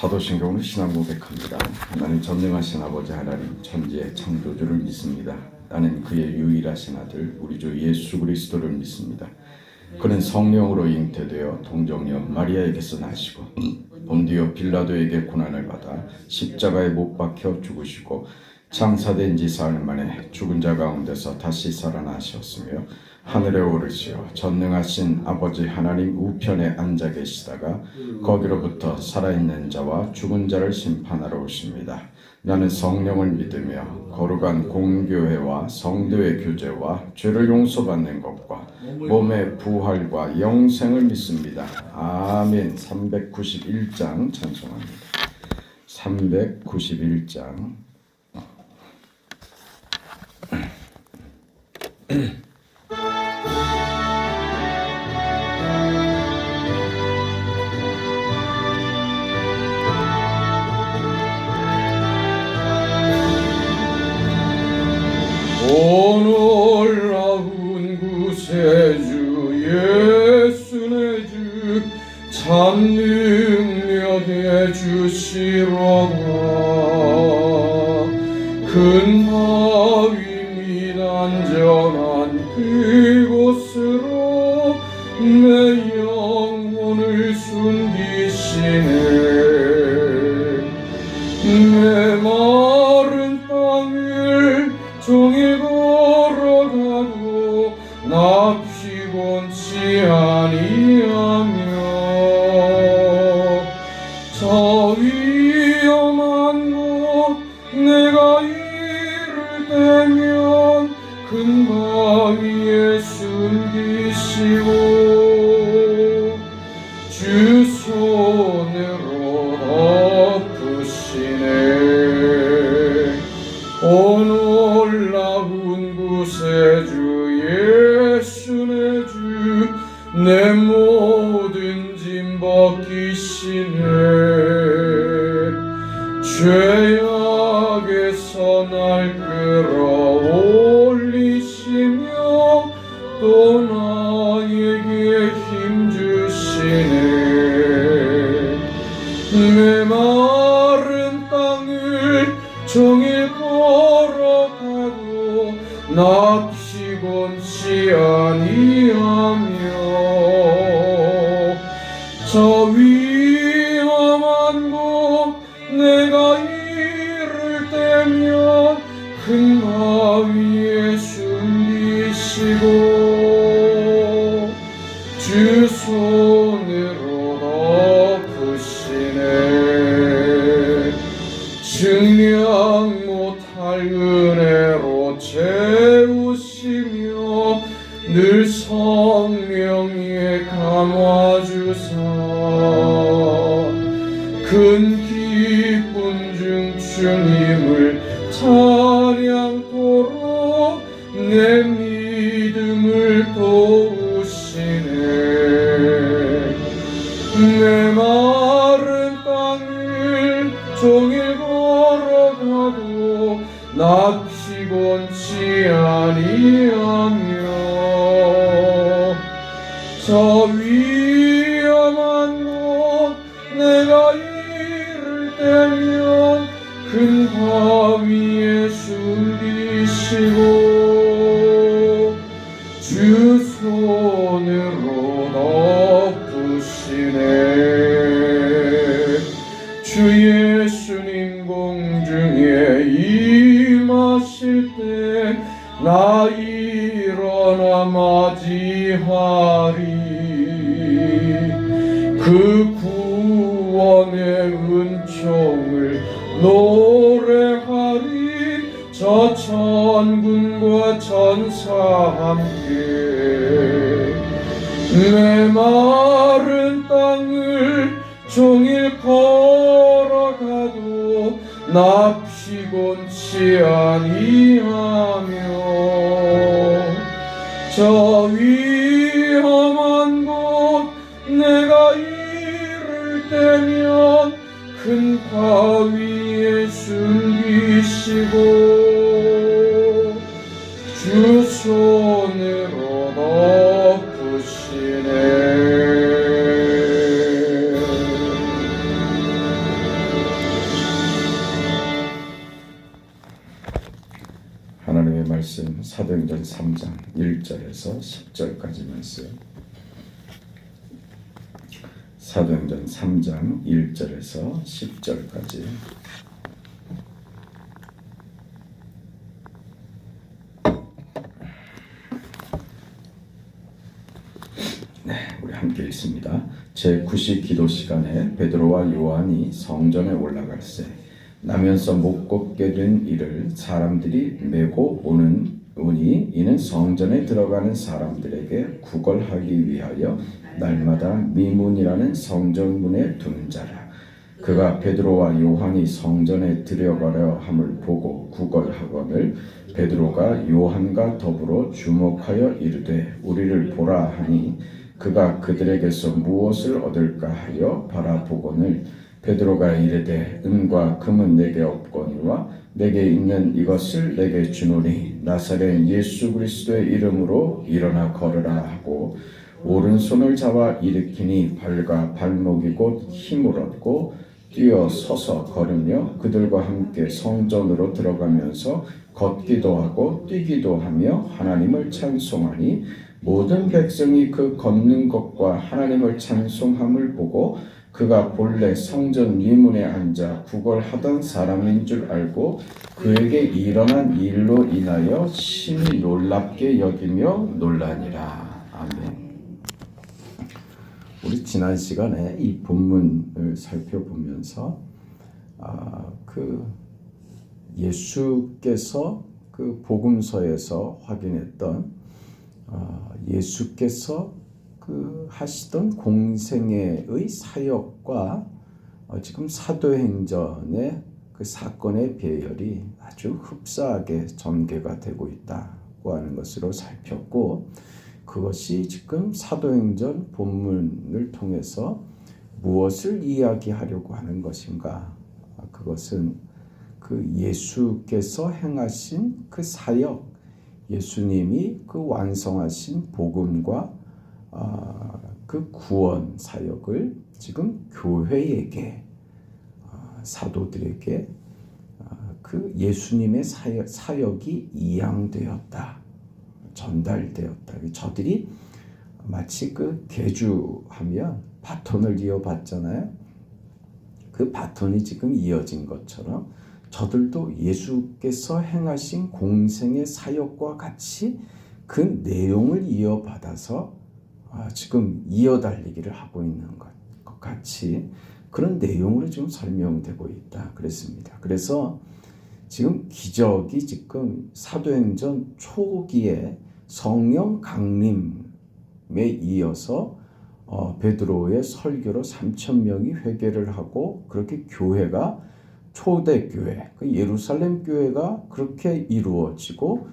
사도신경으로 신앙 고백합니다. 나는 전능하신 아버지 하나님 천지의 창조주를 믿습니다. 나는 그의 유일하신 아들 우리 주 예수 그리스도를 믿습니다. 그는 성령으로 잉태되어 동정녀 마리아에게서 나시고 본디오 빌라도에게 고난을 받아 십자가에 못 박혀 죽으시고 장사된 지 사흘 만에 죽은 자 가운데서 다시 살아나셨으며 하늘에 오르시어 전능하신 아버지 하나님 우편에 앉아 계시다가 거기로부터 살아있는 자와 죽은 자를 심판하러 오십니다. 나는 성령을 믿으며 거룩한 공교회와 성도의 교제와 죄를 용서받는 것과 몸의 부활과 영생을 믿습니다. 아멘. 391장 찬송합니다. 391장 오 놀라운 구세주 예수 내 주 참 능력의 주시로다. 큰 바위 및 안전한 그곳으로 내 영혼을 숨기시네. 내 마른 땅을 종일 걸어가도 나 피곤치 아니하며 저 위험한 곳 내가 이를 때면 큰 바위에 숨기시고 주 손으로 덮으시네. 오 놀라운 구세주 예수 내 주 내 모든 짐 벗기시네. 죄악에서 날 끌어올리시며 또 나에게 힘 주시네. 내 마른 땅을 종일 걸어가도 나 피곤치 아니하며 저 위험한 곳 내가 이를 때면 큰 바위에 숨기시고 주 손으로 덮으시네. 증량 못할 은혜로 채우시며 늘 성령에 감화주사 큰 기쁨 중 주님을 찬양토록 내 믿음을 도우시네. 내 마른 땅을 종일 걸어가도 나 피곤치 아니하며 저 위험한 곳 내가 이를 때면 큰 바위에 숨기시고 주 손으로 덮으시네. 주 예수님 공중에 임하실 때 나 일어나 맞이하리. 그 구원의 은총을 노래하리. 저 천군과 천사 함께 내 마른 땅을 종일 걸어가도 나 피곤치 아니하며 저 위험한 곳 내가 이를 때면 큰 바위에 숨기시고 주 손으로 덮으시네. 사도행전 3장 1절에서 10절까지 말씀. 사도행전 3장 1절에서 10절까지. 네, 우리 함께 읽습니다. 제9시 기도 시간에 베드로와 요한이 성전에 올라갈새 나면서 못 걷게 된 이를 사람들이 메고 오니 이는 성전에 들어가는 사람들에게 구걸하기 위하여 날마다 미문이라는 성전문에 두는 자라. 그가 베드로와 요한이 성전에 들어가려 함을 보고 구걸하거늘 베드로가 요한과 더불어 주목하여 이르되 우리를 보라 하니 그가 그들에게서 무엇을 얻을까 하여 바라보거늘 베드로가 이르되 은과 금은 내게 없거니와 내게 있는 이것을 내게 주노니 나사렛 예수 그리스도의 이름으로 일어나 걸으라 하고 오른손을 잡아 일으키니 발과 발목이 곧 힘을 얻고 뛰어 서서 걸으며 그들과 함께 성전으로 들어가면서 걷기도 하고 뛰기도 하며 하나님을 찬송하니 모든 백성이 그 걷는 것과 하나님을 찬송함을 보고 그가 본래 성전 미문에 앉아 구걸하던 사람인 줄 알고 그에게 일어난 일로 인하여 심히 놀랍게 여기며 놀라니라. 아멘. 우리 지난 시간에 이 본문을 살펴보면서 그 예수께서 그 복음서에서 확인했던 예수께서 그 하시던 공생애의 사역과 지금 사도행전의 그 사건의 배열이 아주 흡사하게 전개가 되고 있다고 하는 것으로 살폈고 그것이 지금 사도행전 본문을 통해서 무엇을 이야기하려고 하는 것인가? 그것은 그 예수께서 행하신 그 사역, 예수님이 그 완성하신 복음과 그 구원 사역을 지금 교회에게 사도들에게 그 예수님의 사역이 이양되었다, 전달되었다. 저들이 마치 그 계주하면 바톤을 이어받잖아요. 그 바톤이 지금 이어진 것처럼 저들도 예수께서 행하신 공생의 사역과 같이 그 내용을 이어받아서 지금 이어달리기를 하고 있는 것 같이 그런 내용으로 지금 설명되고 있다 그랬습니다. 그래서 지금 기적이 지금 사도행전 초기에 성령 강림에 이어서 베드로의 설교로 3,000명이 회개를 하고 그렇게 교회가 초대교회, 그 예루살렘 교회가 그렇게 이루어지고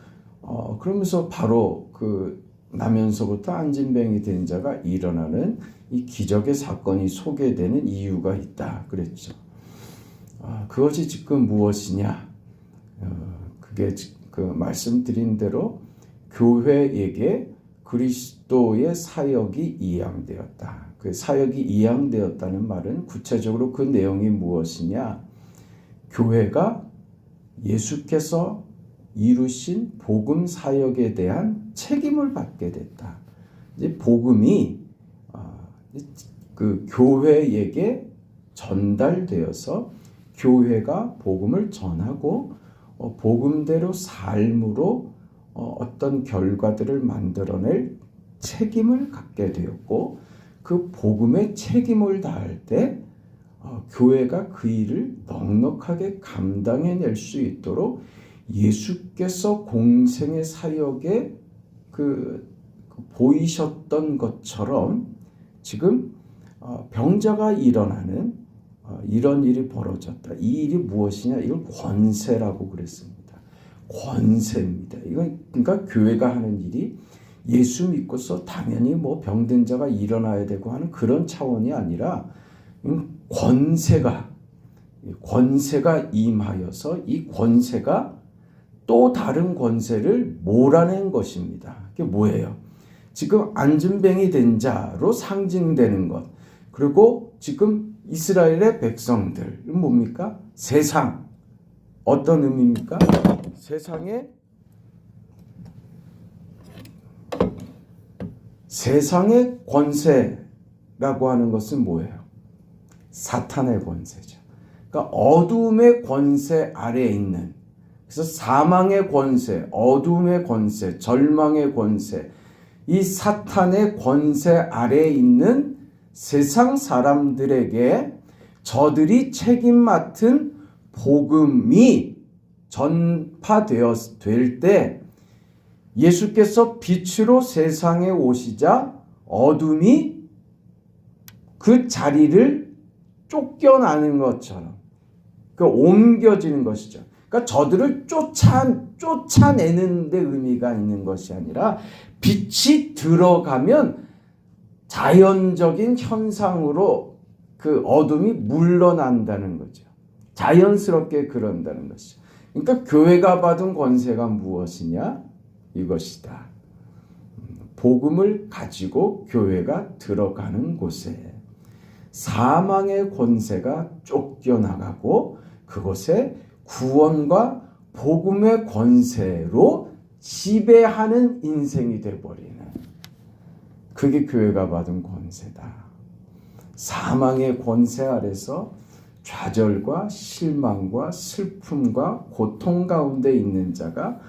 그러면서 바로 그 나면서부터 안진뱅이 된 자가 일어나는 이 기적의 사건이 소개되는 이유가 있다 그랬죠. 그것이 지금 무엇이냐? 그게 그 말씀드린 대로 교회에게 그리스도의 사역이 이양되었다. 그 사역이 이양되었다는 말은 구체적으로 그 내용이 무엇이냐? 교회가 예수께서 이루신 복음 사역에 대한 책임을 받게 됐다. 이제 복음이 그 교회에게 전달되어서 교회가 복음을 전하고 복음대로 삶으로 어떤 결과들을 만들어낼 책임을 갖게 되었고 그 복음의 책임을 다할 때 교회가 그 일을 넉넉하게 감당해낼 수 있도록 예수께서 공생의 사역에 보이셨던 것처럼 지금 병자가 일어나는 이런 일이 벌어졌다. 이 일이 무엇이냐? 이걸 권세라고 그랬습니다. 권세입니다. 이건 그러니까 교회가 하는 일이 예수 믿고서 당연히 뭐 병든 자가 일어나야 되고 하는 그런 차원이 아니라 권세가 임하여서 이 권세가 또 다른 권세를 몰아낸 것입니다. 그게 뭐예요? 지금 안진뱅이 된 자로 상징되는 것. 그리고 지금 이스라엘의 백성들은 뭡니까? 세상. 어떤 의미입니까? 세상에 세상의 권세라고 하는 것은 뭐예요? 사탄의 권세죠. 그러니까 어둠의 권세 아래에 있는, 그래서 사망의 권세, 어둠의 권세, 절망의 권세, 이 사탄의 권세 아래에 있는 세상 사람들에게 저들이 책임 맡은 복음이 전파될 때 예수께서 빛으로 세상에 오시자 어둠이 그 자리를 쫓겨나는 것처럼 옮겨지는 것이죠. 그러니까 저들을 쫓아내는 데 의미가 있는 것이 아니라 빛이 들어가면 자연적인 현상으로 그 어둠이 물러난다는 거죠. 자연스럽게 그런다는 것이죠. 그러니까 교회가 받은 권세가 무엇이냐? 이것이다. 복음을 가지고 교회가 들어가는 곳에 사망의 권세가 쫓겨나가고 그곳에 구원과 복음의 권세로 지배하는 인생이 되어버리는, 그게 교회가 받은 권세다. 사망의 권세 아래서 좌절과 실망과 슬픔과 고통 가운데 있는 자가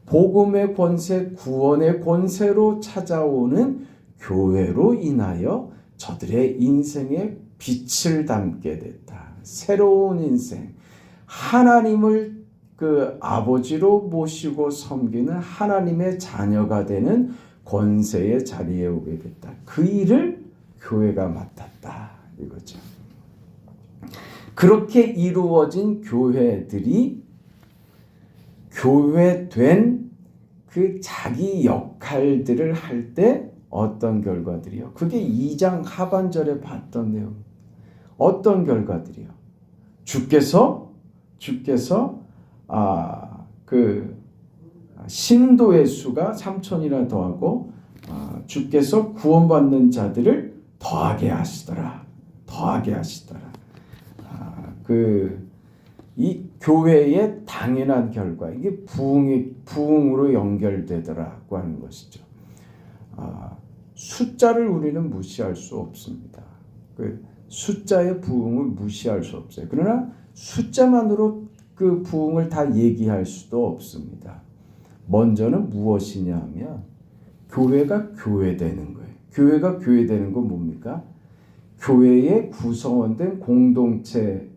복음의 권세, 구원의 권세로 찾아오는 교회로 인하여 저들의 인생에 빛을 담게 됐다. 새로운 인생, 하나님을 그 아버지로 모시고 섬기는 하나님의 자녀가 되는 권세의 자리에 오게 됐다. 그 일을 교회가 맡았다. 이거죠. 그렇게 이루어진 교회들이 교회된 그 자기 역할들을 할 때 어떤 결과들이요? 그게 2장 하반절에 봤던 내용. 어떤 결과들이요? 주께서 그 신도의 수가 3,000이나 더하고 주께서 구원받는 자들을 더하게 하시더라. 이 교회의 당연한 결과, 이게 부흥으로 연결되더라고 하는 것이죠. 숫자를 우리는 무시할 수 없습니다. 그 숫자의 부흥을 무시할 수 없어요. 그러나 숫자만으로 그 부흥을 다 얘기할 수도 없습니다. 먼저는 무엇이냐 하면 교회가 교회되는 거예요. 교회가 교회되는 건 뭡니까? 교회의 구성원된 공동체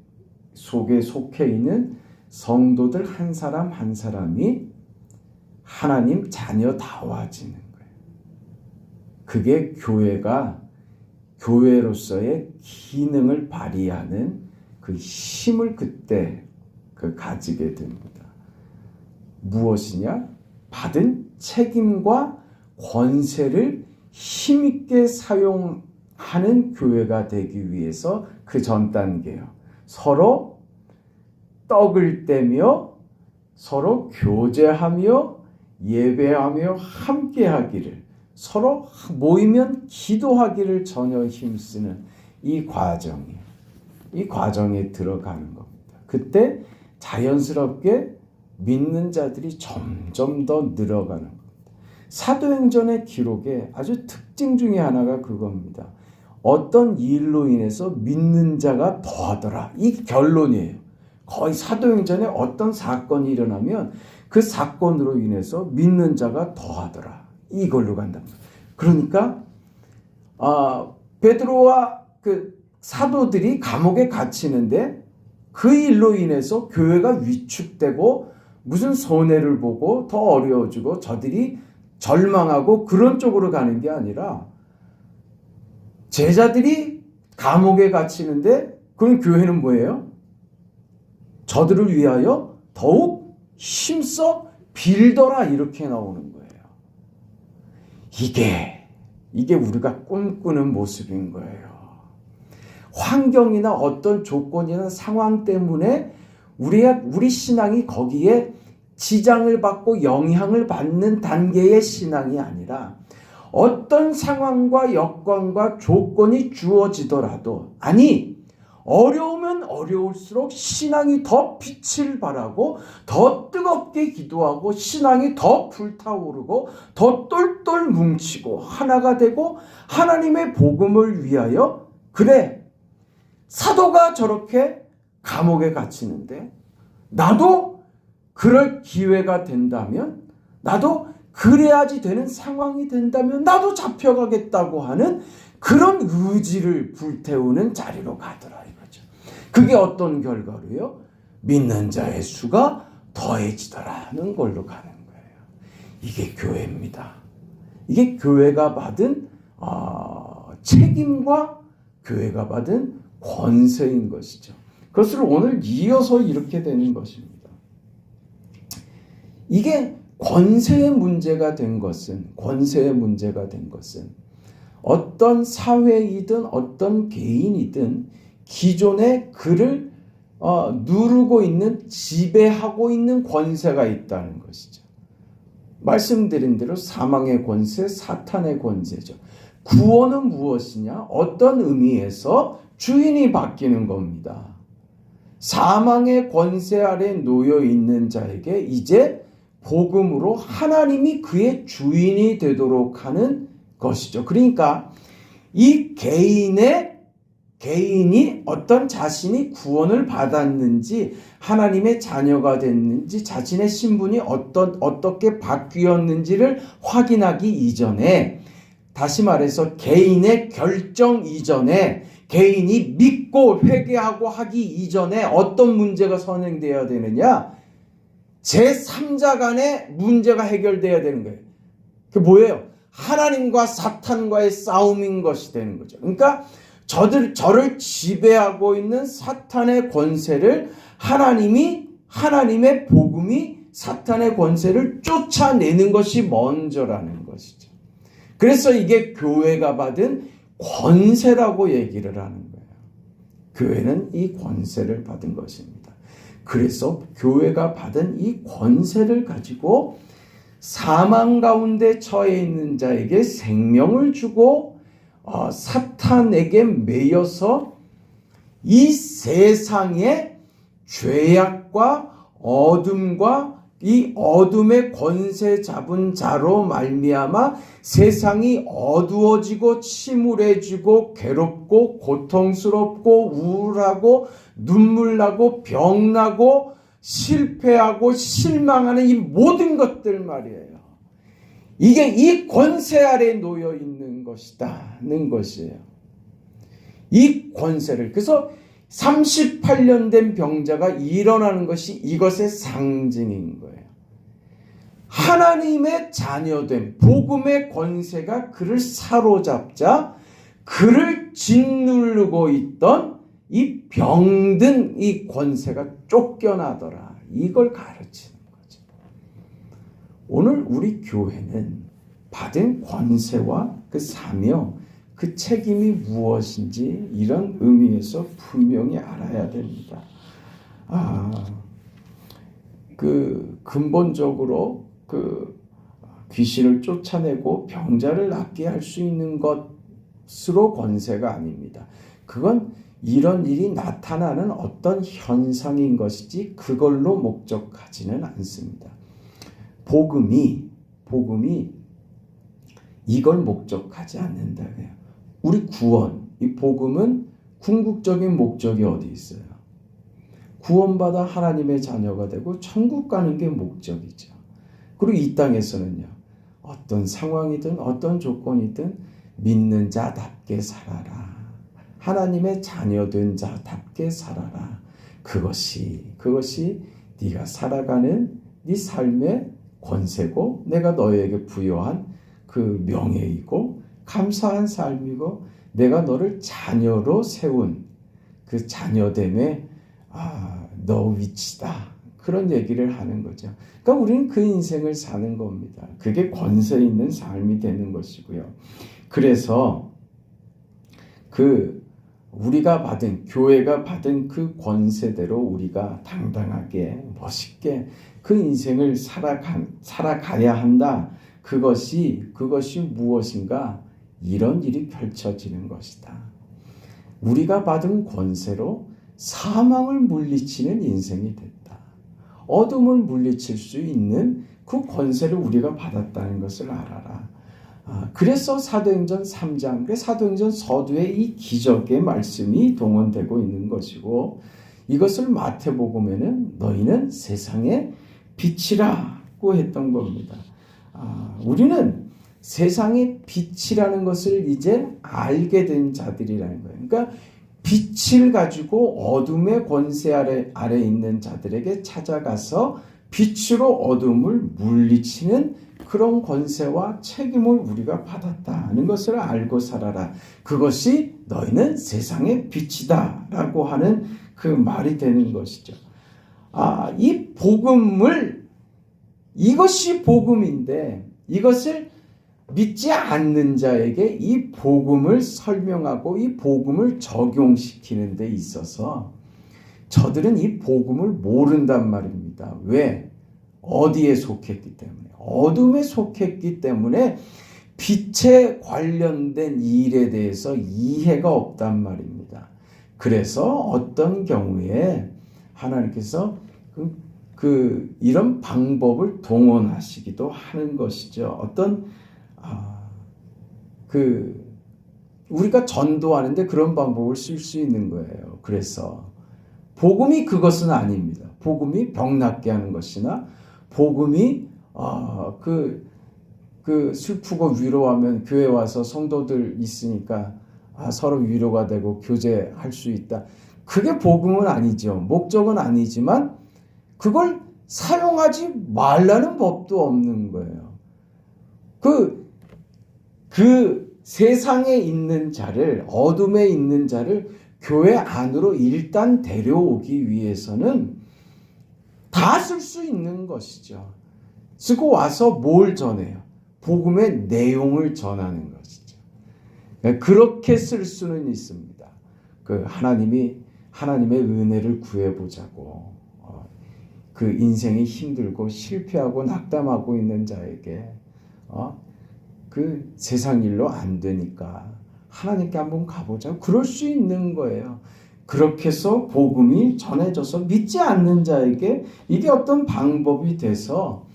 속에 속해 있는 성도들 한 사람 한 사람이 하나님 자녀다워지는 거예요. 그게 교회가 교회로서의 기능을 발휘하는 그 힘을 그때 가지게 됩니다. 무엇이냐? 받은 책임과 권세를 힘있게 사용하는 교회가 되기 위해서 그 전 단계요. 서로 떡을 떼며 서로 교제하며 예배하며 함께하기를, 서로 모이면 기도하기를 전혀 힘쓰는 이 과정에 들어가는 겁니다. 그때 자연스럽게 믿는 자들이 점점 더 늘어가는 겁니다. 사도행전의 기록에 아주 특징 중에 하나가 그겁니다. 어떤 일로 인해서 믿는 자가 더하더라. 이 결론이에요. 거의 사도행전에 어떤 사건이 일어나면 그 사건으로 인해서 믿는 자가 더하더라. 이걸로 간답니다. 그러니까 베드로와 그 사도들이 감옥에 갇히는데 그 일로 인해서 교회가 위축되고 무슨 손해를 보고 더 어려워지고 저들이 절망하고 그런 쪽으로 가는 게 아니라 제자들이 감옥에 갇히는데 그럼 교회는 뭐예요? 저들을 위하여 더욱 힘써 빌더라, 이렇게 나오는 거예요. 이게 우리가 꿈꾸는 모습인 거예요. 환경이나 어떤 조건이나 상황 때문에 우리 신앙이 거기에 지장을 받고 영향을 받는 단계의 신앙이 아니라 어떤 상황과 여건과 조건이 주어지더라도, 아니 어려우면 어려울수록 신앙이 더 빛을 발하고 더 뜨겁게 기도하고 신앙이 더 불타오르고 더 똘똘 뭉치고 하나가 되고 하나님의 복음을 위하여, 그래, 사도가 저렇게 감옥에 갇히는데 나도 그럴 기회가 된다면, 나도 그래야지 되는 상황이 된다면 나도 잡혀가겠다고 하는 그런 의지를 불태우는 자리로 가더라 이거죠. 그게 어떤 결과로요? 믿는 자의 수가 더해지더라는 걸로 가는 거예요. 이게 교회입니다. 이게 교회가 받은 책임과 교회가 받은 권세인 것이죠. 그것을 오늘 이어서 이렇게 되는 것입니다. 이게 권세의 문제가 된 것은 어떤 사회이든 어떤 개인이든 기존에 그를 누르고 있는, 지배하고 있는 권세가 있다는 것이죠. 말씀드린 대로 사망의 권세, 사탄의 권세죠. 구원은 무엇이냐? 어떤 의미에서 주인이 바뀌는 겁니다. 사망의 권세 아래 놓여 있는 자에게 이제 복음으로 하나님이 그의 주인이 되도록 하는 것이죠. 그러니까 이 개인이 어떤 자신이 구원을 받았는지, 하나님의 자녀가 됐는지, 자신의 신분이 어떻게 바뀌었는지를 확인하기 이전에, 다시 말해서 개인의 결정 이전에, 개인이 믿고 회개하고 하기 이전에 어떤 문제가 선행되어야 되느냐? 제3자 간의 문제가 해결돼야 되는 거예요. 그게 뭐예요? 하나님과 사탄과의 싸움인 것이 되는 거죠. 그러니까 저를 지배하고 있는 사탄의 권세를 하나님의 복음이 사탄의 권세를 쫓아내는 것이 먼저라는 것이죠. 그래서 이게 교회가 받은 권세라고 얘기를 하는 거예요. 교회는 이 권세를 받은 것입니다. 그래서 교회가 받은 이 권세를 가지고 사망 가운데 처해 있는 자에게 생명을 주고 사탄에게 매여서 이 세상의 죄악과 어둠과 이 어둠의 권세 잡은 자로 말미암아 세상이 어두워지고 침울해지고 괴롭고 고통스럽고 우울하고 눈물나고 병나고 실패하고 실망하는 이 모든 것들 말이에요. 이게 이 권세 아래 놓여 있는 것이다는 것이에요. 이 권세를, 그래서 38년 된 병자가 일어나는 것이 이것의 상징인 거예요. 하나님의 자녀된 복음의 권세가 그를 사로잡자 그를 짓누르고 있던 이 병든 이 권세가 쫓겨나더라. 이걸 가르치는 거죠. 오늘 우리 교회는 받은 권세와 그 사명, 그 책임이 무엇인지 이런 의미에서 분명히 알아야 됩니다. 근본적으로 귀신을 쫓아내고 병자를 낫게 할 수 있는 것으로 권세가 아닙니다. 그건 이런 일이 나타나는 어떤 현상인 것이지 그걸로 목적하지는 않습니다. 복음이 이걸 목적하지 않는다고요. 우리 구원, 이 복음은 궁극적인 목적이 어디 있어요? 구원받아 하나님의 자녀가 되고 천국 가는 게 목적이죠. 그리고 이 땅에서는요, 어떤 상황이든 어떤 조건이든 믿는 자답게 살아라. 하나님의 자녀된 자답게 살아라. 그것이 네가 살아가는 네 삶의 권세고 내가 너에게 부여한 그 명예이고 감사한 삶이고 내가 너를 자녀로 세운 그 자녀됨의 너 위치다. 그런 얘기를 하는 거죠. 그러니까 우리는 그 인생을 사는 겁니다. 그게 권세 있는 삶이 되는 것이고요. 그래서 우리가 받은, 교회가 받은 그 권세대로 우리가 당당하게 멋있게 그 인생을 살아가야 한다. 그것이 무엇인가? 이런 일이 펼쳐지는 것이다. 우리가 받은 권세로 사망을 물리치는 인생이 됐다. 어둠을 물리칠 수 있는 그 권세를 우리가 받았다는 것을 알아라. 그래서 사도행전 3장, 사도행전 서두에 이 기적의 말씀이 동원되고 있는 것이고, 이것을 마태복음에는 너희는 세상의 빛이라고 했던 겁니다. 우리는 세상의 빛이라는 것을 이제 알게 된 자들이라는 거예요. 그러니까 빛을 가지고 어둠의 권세 아래 있는 자들에게 찾아가서 빛으로 어둠을 물리치는 그런 권세와 책임을 우리가 받았다는 것을 알고 살아라. 그것이 너희는 세상의 빛이다 라고 하는 그 말이 되는 것이죠. 이 복음을, 이것이 복음인데 이것을 믿지 않는 자에게 이 복음을 설명하고 이 복음을 적용시키는 데 있어서 저들은 이 복음을 모른단 말입니다. 왜? 어디에 속했기 때문에, 어둠에 속했기 때문에 빛에 관련된 일에 대해서 이해가 없단 말입니다. 그래서 어떤 경우에 하나님께서 이런 방법을 동원하시기도 하는 것이죠. 어떤 우리가 전도하는데 그런 방법을 쓸 수 있는 거예요. 그래서 복음이 그것은 아닙니다. 복음이 병 낫게 하는 것이나 복음이 슬프고 위로하면 교회 와서 성도들 있으니까 서로 위로가 되고 교제할 수 있다. 그게 복음은 아니죠. 목적은 아니지만 그걸 사용하지 말라는 법도 없는 거예요. 그 세상에 있는 자를, 어둠에 있는 자를 교회 안으로 일단 데려오기 위해서는 다 쓸 수 있는 것이죠. 쓰고 와서 뭘 전해요? 복음의 내용을 전하는 것이죠. 그렇게 쓸 수는 있습니다. 하나님의 은혜를 구해보자고, 그 인생이 힘들고 실패하고 낙담하고 있는 자에게 그 세상 일로 안 되니까 하나님께 한번 가보자. 그럴 수 있는 거예요. 그렇게 해서 복음이 전해져서 믿지 않는 자에게 이게 어떤 방법이 돼서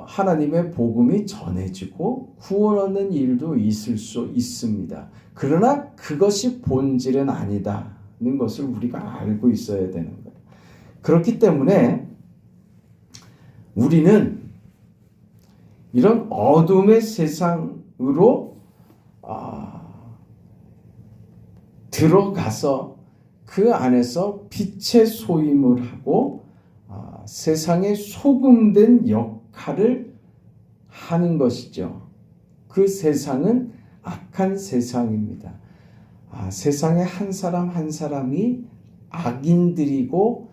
하나님의 복음이 전해지고 구원 얻는 일도 있을 수 있습니다. 그러나 그것이 본질은 아니다는 것을 우리가 알고 있어야 되는 거예요. 그렇기 때문에 우리는 이런 어둠의 세상으로 들어가서 그 안에서 빛의 소임을 하고 세상의 소금된 역할을 하는 것이죠. 그 세상은 악한 세상입니다. 세상에 한 사람 한 사람이 악인들이고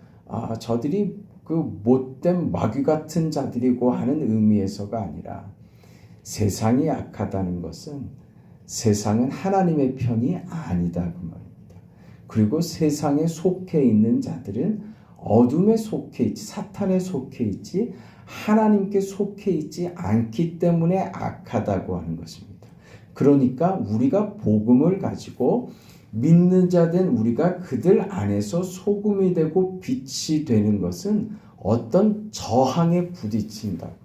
저들이 그 못된 마귀 같은 자들이고 하는 의미에서가 아니라 세상이 악하다는 것은 세상은 하나님의 편이 아니다 그 말입니다. 그리고 세상에 속해 있는 자들은 어둠에 속해 있지, 사탄에 속해 있지 하나님께 속해 있지 않기 때문에 악하다고 하는 것입니다. 그러니까 우리가 복음을 가지고 믿는 자 된 우리가 그들 안에서 소금이 되고 빛이 되는 것은 어떤 저항에 부딪힌다고요.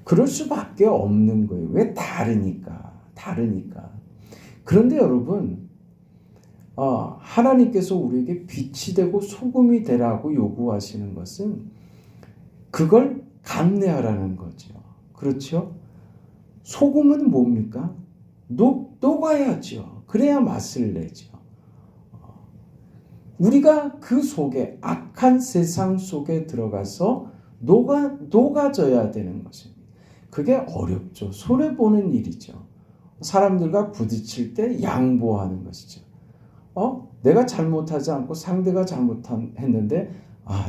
그럴 수밖에 없는 거예요. 왜? 다르니까. 그런데 여러분, 하나님께서 우리에게 빛이 되고 소금이 되라고 요구하시는 것은 그걸 감내하라는 거죠. 그렇죠? 소금은 뭡니까? 녹아야죠. 그래야 맛을 내죠. 우리가 그 속에, 악한 세상 속에 들어가서 녹아져야 되는 것입니다. 그게 어렵죠. 손해보는 일이죠. 사람들과 부딪힐 때 양보하는 것이죠. 내가 잘못하지 않고 상대가 잘못했는데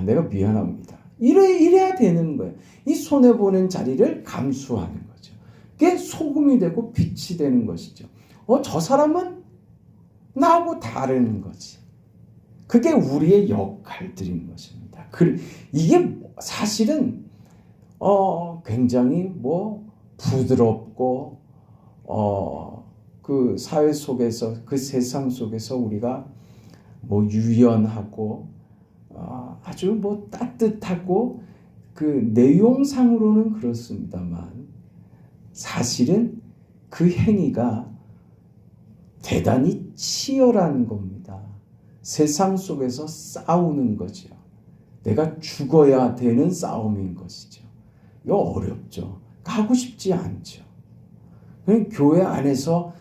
내가 미안합니다. 이래야 되는 거예요. 이 손해보는 자리를 감수하는 거죠. 그게 소금이 되고 빛이 되는 것이죠. 저 사람은 나하고 다른 거지. 그게 우리의 역할들인 것입니다. 이게 사실은 굉장히 부드럽고 그 사회 속에서, 그 세상 속에서 우리가 뭐 유연하고 아주 뭐 따뜻하고 그 내용상으로는 그렇습니다만 사실은 그 행위가 대단히 치열한 겁니다. 세상 속에서 싸우는 거죠. 내가 죽어야 되는 싸움인 것이죠. 이거 어렵죠. 하고 싶지 않죠. 교회 안에서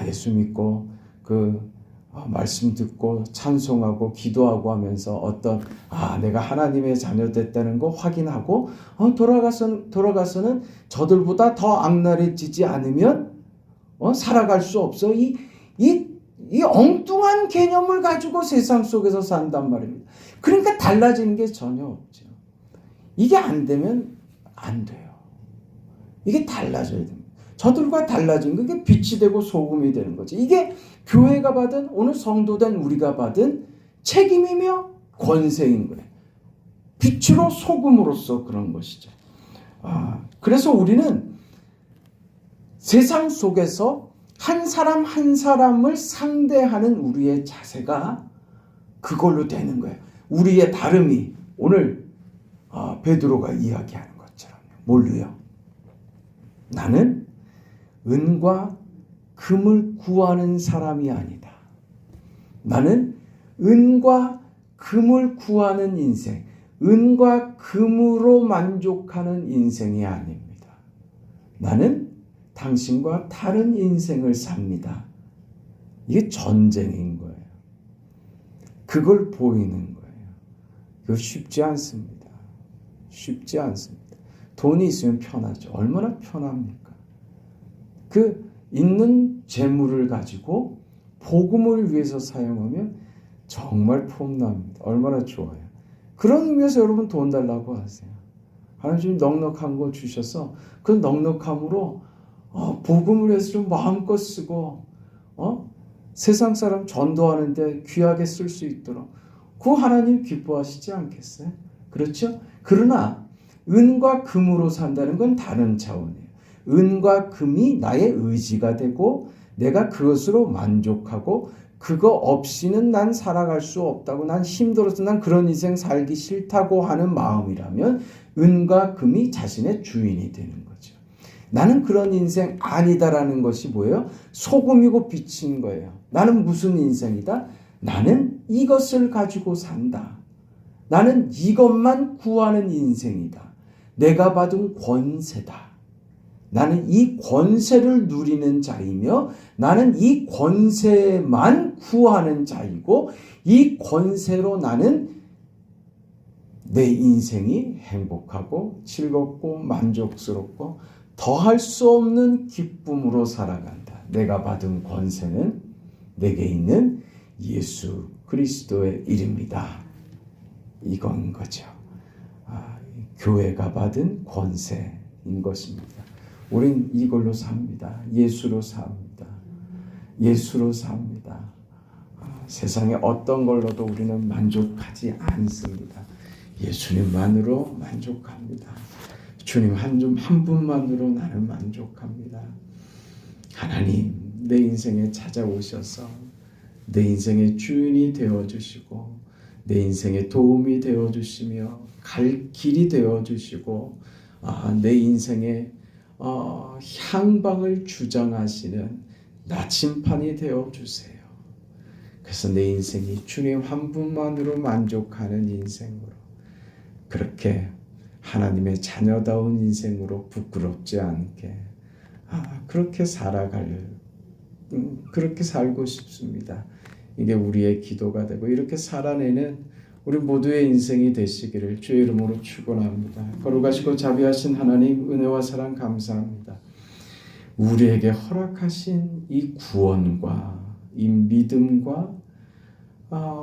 예수 믿고 말씀 듣고 찬송하고 기도하고 하면서 어떤 내가 하나님의 자녀 됐다는 거 확인하고 돌아가서는 저들보다 더 악랄해지지 않으면 살아갈 수 없어. 이 엉뚱한 개념을 가지고 세상 속에서 산단 말입니다. 그러니까 달라지는 게 전혀 없죠. 이게 안 되면 안 돼요. 이게 달라져야 됩니다. 저들과 달라진 그게 빛이 되고 소금이 되는 거죠. 이게 교회가 받은, 오늘 성도된 우리가 받은 책임이며 권세인 거예요. 빛으로 소금으로서 그런 것이죠. 그래서 우리는 세상 속에서 한 사람 한 사람을 상대하는 우리의 자세가 그걸로 되는 거예요. 우리의 다름이 오늘 베드로가 이야기하는 것처럼 뭘로요? 나는 은과 금을 구하는 사람이 아니다. 나는 은과 금을 구하는 인생, 은과 금으로 만족하는 인생이 아닙니다. 나는 당신과 다른 인생을 삽니다. 이게 전쟁인 거예요. 그걸 보이는 거예요. 이거 쉽지 않습니다. 쉽지 않습니다. 돈이 있으면 편하죠. 얼마나 편합니까? 그 있는 재물을 가지고 복음을 위해서 사용하면 정말 폼납니다. 얼마나 좋아요. 그런 의미에서 여러분 돈 달라고 하세요. 하나님 좀 넉넉한 거 주셔서 그 넉넉함으로 복음을 위해서 좀 마음껏 쓰고 세상 사람 전도하는데 귀하게 쓸 수 있도록 그 하나님 기뻐하시지 않겠어요? 그렇죠? 그러나 은과 금으로 산다는 건 다른 차원이에요. 은과 금이 나의 의지가 되고 내가 그것으로 만족하고 그거 없이는 난 살아갈 수 없다고, 난 힘들어서 난 그런 인생 살기 싫다고 하는 마음이라면 은과 금이 자신의 주인이 되는 거죠. 나는 그런 인생 아니다라는 것이 뭐예요? 소금이고 빛인 거예요. 나는 무슨 인생이다? 나는 이것을 가지고 산다. 나는 이것만 구하는 인생이다. 내가 받은 권세다. 나는 이 권세를 누리는 자이며 나는 이 권세만 구하는 자이고 이 권세로 나는 내 인생이 행복하고 즐겁고 만족스럽고 더할 수 없는 기쁨으로 살아간다. 내가 받은 권세는 내게 있는 예수 그리스도의 이름이다. 이건 거죠. 교회가 받은 권세인 것입니다. 우린 이걸로 삽니다. 예수로 삽니다. 예수로 삽니다. 세상에 어떤 걸로도 우리는 만족하지 않습니다. 예수님만으로 만족합니다. 주님 한 분만으로 나는 만족합니다. 하나님 내 인생에 찾아오셔서 내 인생의 주인이 되어주시고 내 인생의 도움이 되어주시며 갈 길이 되어주시고 내 인생의 향방을 주장하시는 나침판이 되어주세요. 그래서 내 인생이 주님 한 분만으로 만족하는 인생으로 그렇게 하나님의 자녀다운 인생으로 부끄럽지 않게 그렇게 그렇게 살고 싶습니다. 이게 우리의 기도가 되고 이렇게 살아내는 우리 모두의 인생이 되시기를 주의 이름으로 축원합니다. 거룩하시고 자비하신 하나님 은혜와 사랑 감사합니다. 우리에게 허락하신 이 구원과 이 믿음과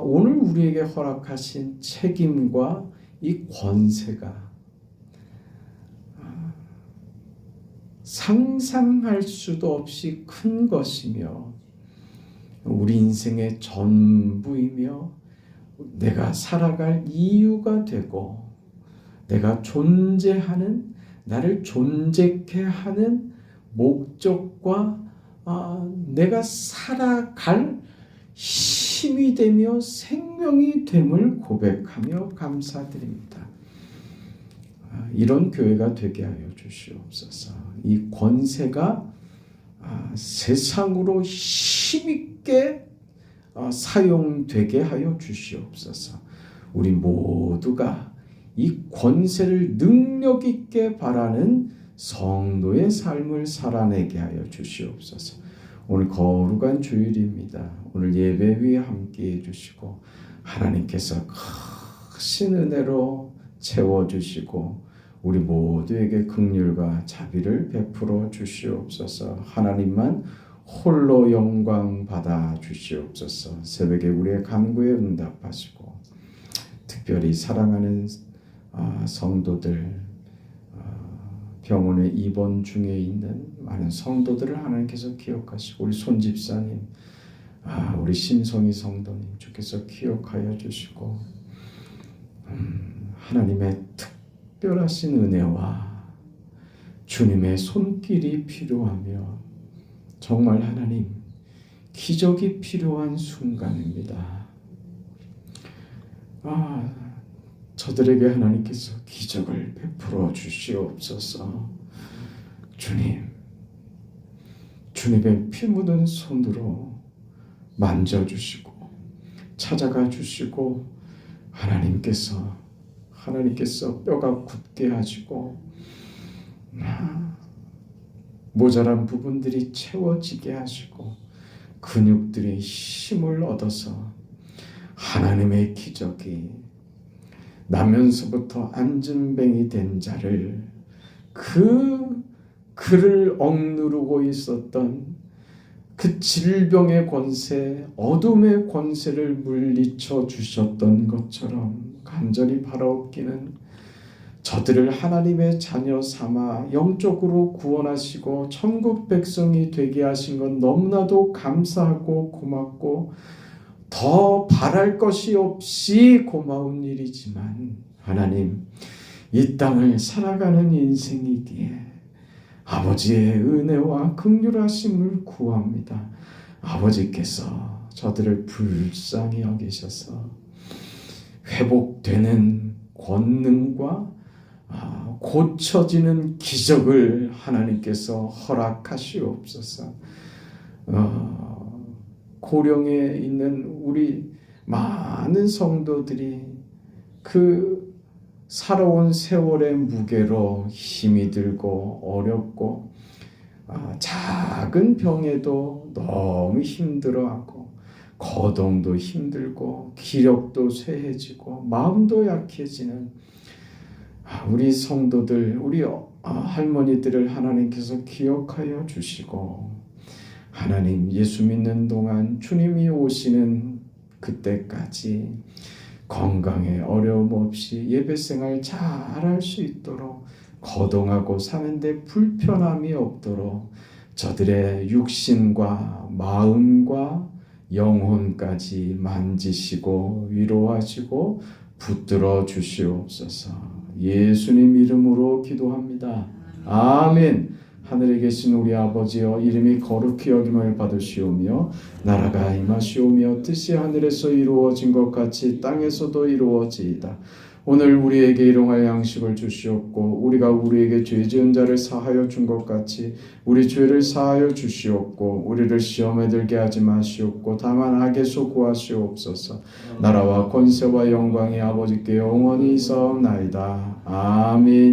오늘 우리에게 허락하신 책임과 이 권세가 상상할 수도 없이 큰 것이며 우리 인생의 전부이며 내가 살아갈 이유가 되고 내가 존재하는 나를 존재케 하는 목적과 내가 살아갈 힘이 되며 생명이 됨을 고백하며 감사드립니다. 이런 교회가 되게 하여 주시옵소서. 이 권세가 세상으로 힘있게 사용되게 하여 주시옵소서. 우리 모두가 이 권세를 능력 있게 바라는 성도의 삶을 살아내게 하여 주시옵소서. 오늘 거룩한 주일입니다. 오늘 예배 위에 함께해 주시고 하나님께서 크신 은혜로 채워주시고 우리 모두에게 긍휼과 자비를 베풀어 주시옵소서. 하나님만 홀로 영광 받아 주시옵소서. 새벽에 우리의 간구에 응답하시고 특별히 사랑하는 성도들, 병원에 입원 중에 있는 많은 성도들을 하나님께서 기억하시고 우리 손 집사님, 우리 심성희 성도님 주께서 기억하여 주시고 하나님의 특별하신 은혜와 주님의 손길이 필요하며 정말 하나님 기적이 필요한 순간입니다. 저들에게 하나님께서 기적을 베풀어 주시옵소서. 주님의 피 묻은 손으로 만져주시고 찾아가 주시고 하나님께서 뼈가 굳게 하시고 모자란 부분들이 채워지게 하시고 근육들이 힘을 얻어서 하나님의 기적이 나면서부터 앉은뱅이 된 자를 그를 억누르고 있었던 그 질병의 권세, 어둠의 권세를 물리쳐 주셨던 것처럼 간절히 바라옵기는 저들을 하나님의 자녀 삼아 영적으로 구원하시고 천국 백성이 되게 하신 건 너무나도 감사하고 고맙고 더 바랄 것이 없이 고마운 일이지만 하나님 이 땅을 살아가는 인생이기에 아버지의 은혜와 긍휼하심을 구합니다. 아버지께서 저들을 불쌍히 여기셔서 회복되는 권능과 고쳐지는 기적을 하나님께서 허락하시옵소서. 고령에 있는 우리 많은 성도들이 그 살아온 세월의 무게로 힘이 들고 어렵고 작은 병에도 너무 힘들어하고 거동도 힘들고 기력도 쇠해지고 마음도 약해지는 우리 성도들, 우리 할머니들을 하나님께서 기억하여 주시고 하나님 예수 믿는 동안 주님이 오시는 그때까지 건강에 어려움 없이 예배생활 잘할 수 있도록 거동하고 사는데 불편함이 없도록 저들의 육신과 마음과 영혼까지 만지시고 위로하시고 붙들어 주시옵소서. 예수님 이름으로 기도합니다. 아멘. 하늘에 계신 우리 아버지여 이름이 거룩히 여김을 받으시오며 나라가 임하시오며 뜻이 하늘에서 이루어진 것 같이 땅에서도 이루어지이다. 오늘 우리에게 일용할 양식을 주시옵고 우리가 우리에게 죄 지은 자를 사하여 준 것 같이 우리 죄를 사하여 주시옵고 우리를 시험에 들게 하지 마시옵고 다만 악에서 구하시옵소서. 나라와 권세와 영광이 아버지께 영원히 있사옵나이다. 아멘.